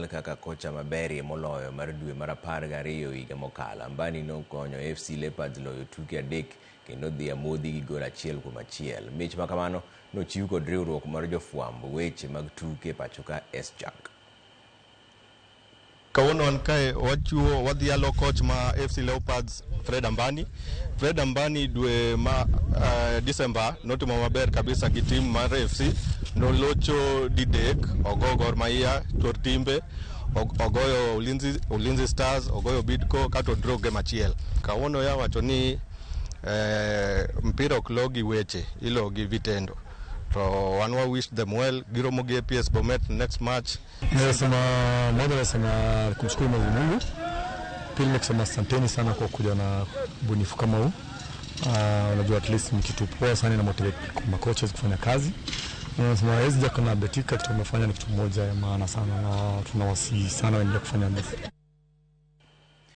kaka kocha maberi moloyo mar dwe mar 12 higa mokalo. Ambani nokonyo FC Leopards loyo tuke adek kendo dhi amodhi gi gol 1-1. Mich makamano nochiw kod riwruok mar jofwambo weche mag tuke pachoka S-Jack. Kawono ankae wachuo wadhialo coach ma FC Leopards Fred Ambani dwe ma December notimo maber kabisa gi team mar FC nolocho didek ogo Gor Mahia Tor Timbe ogoyo Ulinzi Stars ogoyo Bidco kato draw game achiel. Kawono ya wacho ni mpira oklogi weche ilogi vitendo. So one wish them well. Giromo gi APS Bomet next match. Nasema kumshukuru Mungu. Pili nasema asanteni sana kwa kuja na bunifu kama huu. Unajua at least mkitupoa sana na motivate kwa coaches kufanya kazi. Nasema hizi jamaa na Betika kitu tumefanya ni kitu moja ya maana sana na tunawasihi sana waendelee kufanya hivyo.